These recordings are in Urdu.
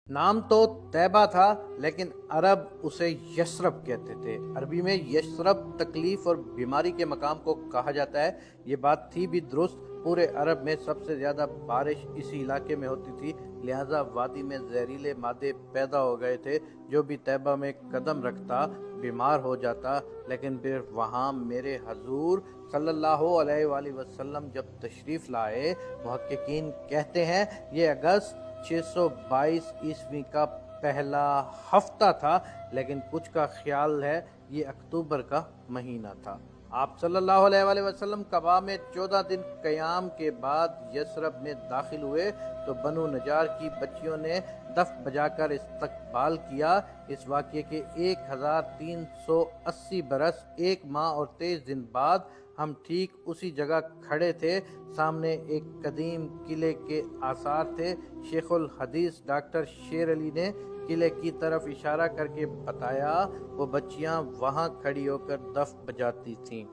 نام تو طیبہ تھا لیکن عرب اسے یثرب کہتے تھے۔ عربی میں یثرب تکلیف اور بیماری کے مقام کو کہا جاتا ہے۔ یہ بات تھی بھی درست، پورے عرب میں سب سے زیادہ بارش اسی علاقے میں ہوتی تھی، لہٰذا وادی میں زہریلے مادے پیدا ہو گئے تھے۔ جو بھی طیبہ میں قدم رکھتا بیمار ہو جاتا، لیکن پھر وہاں میرے حضور صلی اللہ علیہ وآلہ وسلم جب تشریف لائے، محققین کہتے ہیں یہ اگست 622 عیسوی کا پہلا ہفتہ تھا، لیکن کچھ کا خیال ہے یہ اکتوبر کا مہینہ تھا۔ آپ صلی اللہ علیہ وآلہ وسلم کعبہ میں 14 دن قیام کے بعد یثرب میں داخل ہوئے تو بنو نجار کی بچیوں نے دف بجا کر استقبال کیا۔ اس واقعے کے 1380 برس، 1 ماہ اور 23 دن بعد ہم ٹھیک اسی جگہ کھڑے تھے۔ سامنے ایک قدیم قلعے کے آثار تھے۔ شیخ الحدیث ڈاکٹر شیر علی نے قلعے کی طرف اشارہ کر کے بتایا، وہ بچیاں وہاں کھڑی ہو کر دف بجاتی تھیں۔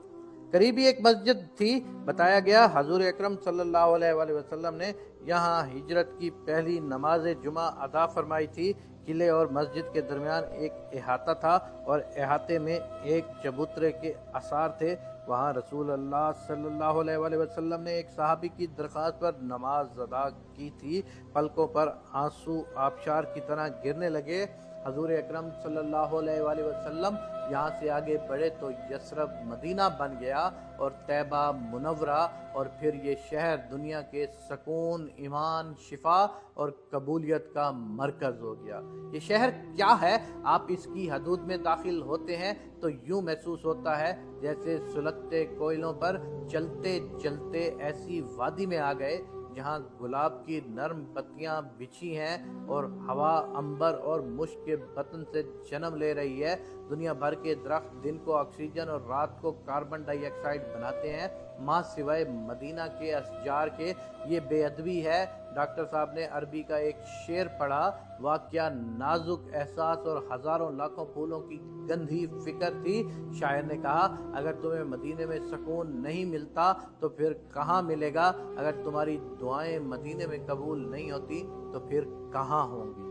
قریب ہی ایک مسجد تھی۔ بتایا گیا حضور اکرم صلی اللہ علیہ وآلہ وسلم نے یہاں ہجرت کی پہلی نماز جمعہ ادا فرمائی تھی۔ قلعے اور مسجد کے درمیان ایک احاطہ تھا اور احاطے میں ایک چبوترے کے آثار تھے۔ وہاں رسول اللہ صلی اللہ علیہ وآلہ وسلم نے ایک صحابی کی درخواست پر نماز ادا کی تھی۔ پلکوں پر آنسو آبشار کی طرح گرنے لگے۔ حضور اکرم صلی اللہ علیہ وآلہ وسلم یہاں سے آگے بڑھے تو یثرب مدینہ بن گیا اور طیبہ منورہ، اور پھر یہ شہر دنیا کے سکون، ایمان، شفا اور قبولیت کا مرکز ہو گیا۔ یہ شہر کیا ہے؟ آپ اس کی حدود میں داخل ہوتے ہیں تو یوں محسوس ہوتا ہے جیسے سلگتے کوئلوں پر چلتے چلتے ایسی وادی میں آ گئے جہاں گلاب کی نرم پتیاں بچھی ہیں اور ہوا عنبر اور مشک کے بطن سے جنم لے رہی ہے۔ دنیا بھر کے درخت دن کو آکسیجن اور رات کو کاربن ڈائی آکسائڈ بناتے ہیں، ماں سوائے مدینہ کے اشجار کے۔ یہ بے ادبی ہے۔ ڈاکٹر صاحب نے عربی کا ایک شعر پڑھا، واقعہ نازک احساس اور ہزاروں لاکھوں پھولوں کی گندھی فکر تھی۔ شاعر نے کہا، اگر تمہیں مدینے میں سکون نہیں ملتا تو پھر کہاں ملے گا؟ اگر تمہاری دعائیں مدینے میں قبول نہیں ہوتی تو پھر کہاں ہوں گی؟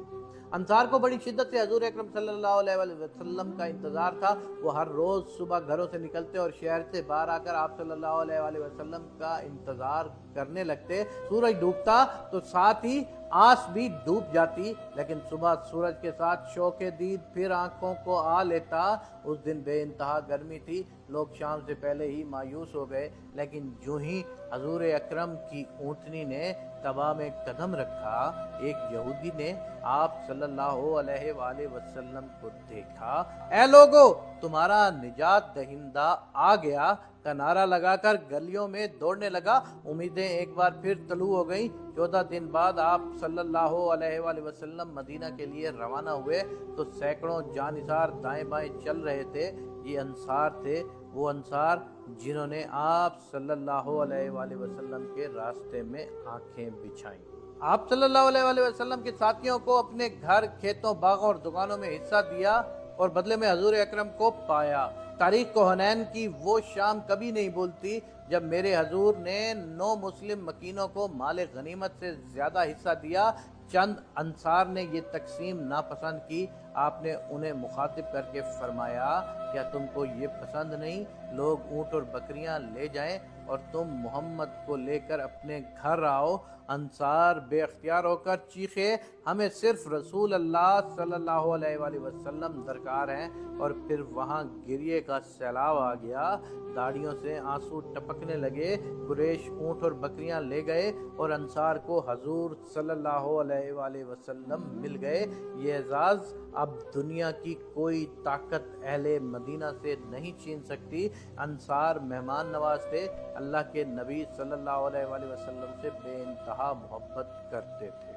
انصار کو بڑی شدت سے حضور اکرم صلی اللہ علیہ وآلہ وسلم کا انتظار تھا۔ وہ ہر روز صبح گھروں سے نکلتے اور شہر سے باہر آ کر آپ صلی اللہ علیہ وآلہ وسلم کا انتظار کرنے لگتے۔ سورج ڈوبتا تو ساتھ ہی آس بھی ڈوب جاتی، لیکن صبح سورج کے ساتھ شوق دید پھر آنکھوں کو آ لیتا۔ اس دن بے انتہا گرمی تھی، لوگ شام سے پہلے ہی مایوس ہو گئے، لیکن جو ہی حضور اکرم کی اونٹنی نے قبا میں قدم رکھا، ایک یہودی نے آپ صلی اللہ علیہ وآلہ وسلم کو دیکھا۔ اے لوگو، تمہارا نجات دہندہ آ گیا کا نعرہ لگا کر گلیوں میں دوڑنے لگا۔ امیدیں ایک بار پھر طلوع ہو گئیں۔ 14 دن بعد آپ صلی اللہ علیہ وآلہ وسلم مدینہ کے لیے روانہ ہوئے تو سینکڑوں جانثار دائیں بائیں چل رہے تھے۔ یہ انصار تھے، وہ انصار جنہوں نے آپ صلی اللہ علیہ وآلہ وسلم کے راستے میں آنکھیں بچھائیں۔ آپ صلی اللہ علیہ وآلہ وسلم کے ساتھیوں کو اپنے گھر، کھیتوں، باغوں اور دکانوں میں حصہ دیا اور بدلے میں حضور اکرم کو پایا۔ تاریخ کو حنین کی وہ شام کبھی نہیں بھولتی جب میرے حضور نے 9 مسلم مکینوں کو مال غنیمت سے زیادہ حصہ دیا۔ چند انصار نے یہ تقسیم ناپسند کی۔ آپ نے انہیں مخاطب کر کے فرمایا، کیا تم کو یہ پسند نہیں؟ لوگ اونٹ اور بکریاں لے جائیں اور تم محمد کو لے کر اپنے گھر آؤ۔ انصار بے اختیار ہو کر چیخے، ہمیں صرف رسول اللہ صلی اللہ علیہ وآلہ وسلم درکار ہیں، اور پھر وہاں گریے کا سیلاب آ گیا۔ داڑھیوں سے آنسو ٹپکنے لگے۔ قریش اونٹ اور بکریاں لے گئے اور انصار کو حضور صلی اللہ علیہ وآلہ وسلم مل گئے۔ یہ اعزاز اب دنیا کی کوئی طاقت اہل مدینہ سے نہیں چھین سکتی۔ انصار مہمان نواز تھے، اللہ کے نبی صلی اللہ علیہ وآلہ وسلم سے بے انتہا محبت کرتے تھے۔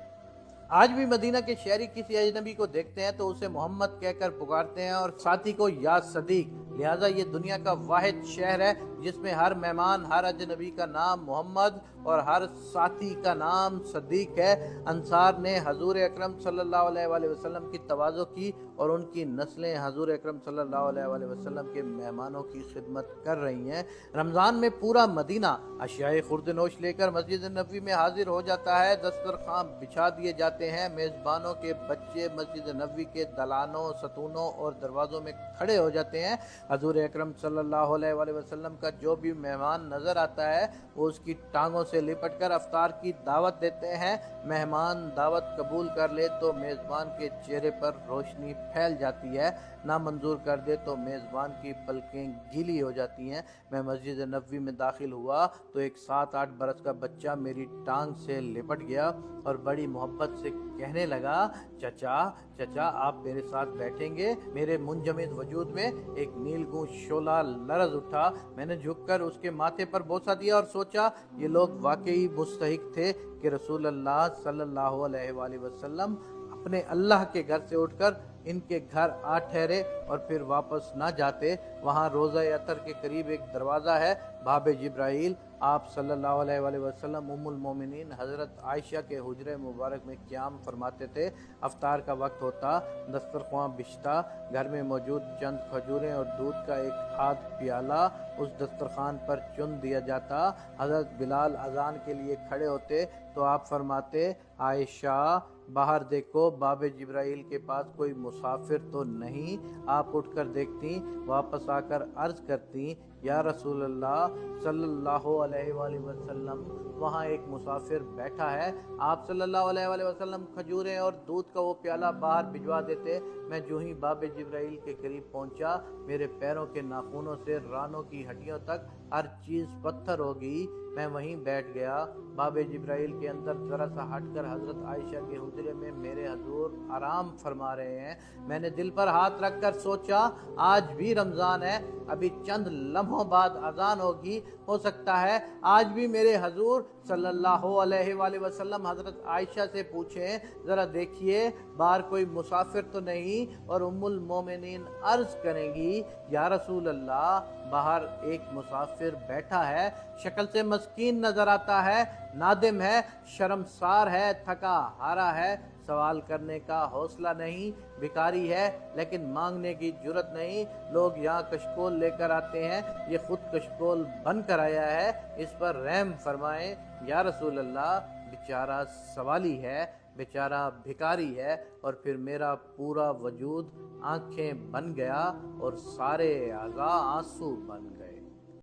آج بھی مدینہ کے شہری کسی اجنبی کو دیکھتے ہیں تو اسے محمد کہہ کر پکارتے ہیں اور ساتھی کو یا صدیق۔ لہٰذا یہ دنیا کا واحد شہر ہے جس میں ہر مہمان، ہر اجنبی کا نام محمد اور ہر ساتھی کا نام صدیق ہے۔ انصار نے حضور اکرم صلی اللہ علیہ وآلہ وسلم کی تواضع کی اور ان کی نسلیں حضور اکرم صلی اللہ علیہ وآلہ وسلم کے مہمانوں کی خدمت کر رہی ہیں۔ رمضان میں پورا مدینہ اشیاء خورد نوش لے کر مسجد نبوی میں حاضر ہو جاتا ہے۔ دسترخوان بچھا دیے جاتے ہیں، میزبانوں کے بچے مسجد نبوی کے دلانوں، ستونوں اور دروازوں میں کھڑے ہو جاتے ہیں۔ حضور اکرم صلی اللہ علیہ وآلہ وسلم کا جو بھی مہمان نظر آتا ہے وہ اس کی ٹانگوں سے لپٹ کر افطار کی دعوت دیتے ہیں۔ مہمان دعوت قبول کر لے تو میزبان کے چہرے پر روشنی پھیل جاتی ہے، نامنظور کر دے تو میزبان کی پلکیں گیلی ہو جاتی ہیں۔ میں مسجد نبوی میں داخل ہوا تو ایک 7-8 برس کا بچہ میری ٹانگ سے لپٹ گیا اور بڑی محبت سے کہنے لگا، چچا آپ میرے ساتھ بیٹھیں گے؟ میرے منجمد وجود میں ایک نیلگوں شعلہ لرز اٹھا۔ میں نے جھک کر اس کے ماتھے پر بوسہ دیا اور سوچا یہ لوگ واقعی مستحق تھے کہ رسول اللہ صلی اللہ علیہ وآلہ وسلم اپنے اللہ کے گھر سے اٹھ کر ان کے گھر آ ٹھہرے اور پھر واپس نہ جاتے۔ وہاں روضہ اطہر کے قریب ایک دروازہ ہے، باب جبرائیل آپ صلی اللہ علیہ وآلہ وسلم ام المومنین حضرت عائشہ کے حجرے مبارک میں قیام فرماتے تھے۔ افطار کا وقت ہوتا، دسترخوان بچھتا، گھر میں موجود چند کھجوریں اور دودھ کا ایک ہاتھ پیالہ اس دسترخوان پر چن دیا جاتا۔ حضرت بلال اذان کے لیے کھڑے ہوتے تو آپ فرماتے، عائشہ باہر دیکھو، باب جبرائیل کے پاس کوئی مسافر تو نہیں؟ آپ اٹھ کر دیکھتی، واپس آ کر عرض کرتی، یا رسول اللہ صلی اللہ علیہ وآلہ وسلم وہاں ایک مسافر بیٹھا ہے۔ آپ صلی اللہ علیہ وآلہ وسلم کھجوریں اور دودھ کا وہ پیالہ باہر بھجوا دیتے۔ میں جو ہی باب جبرائیل کے قریب پہنچا، میرے پیروں کے ناخنوں سے رانوں کی ہڈیوں تک ہر چیز پتھر ہو گئی۔ میں وہیں بیٹھ گیا۔ باب جبرائیل کے اندر ذرا سا ہٹ کر حضرت عائشہ کے حجرے میں میرے حضور آرام فرما رہے ہیں۔ میں نے دل پر ہاتھ رکھ کر سوچا، آج بھی رمضان ہے، ابھی چند لمحوں بعد اذان ہوگی، ہو سکتا ہے آج بھی میرے حضور صلی اللہ علیہ وآلہ وسلم حضرت عائشہ سے پوچھیں، ذرا دیکھیے باہر کوئی مسافر تو نہیں؟ اور ام المومنین عرض کریں گی، یا رسول اللہ باہر ایک مسافر بیٹھا ہے، شکل سے مسکین نظر آتا ہے، نادم ہے، شرمسار ہے، تھکا ہارا ہے، سوال کرنے کا حوصلہ نہیں، بھکاری ہے لیکن مانگنے کی جرت نہیں۔ لوگ یہاں کشکول لے کر آتے ہیں، یہ خود کشکول بن کر آیا ہے، اس پر رحم فرمائیں۔ یا رسول اللہ بیچارہ سوالی ہے، بیچارہ بھکاری ہے۔ اور پھر میرا پورا وجود آنکھیں بن گیا اور سارے اعضاء آنسو بن گئے۔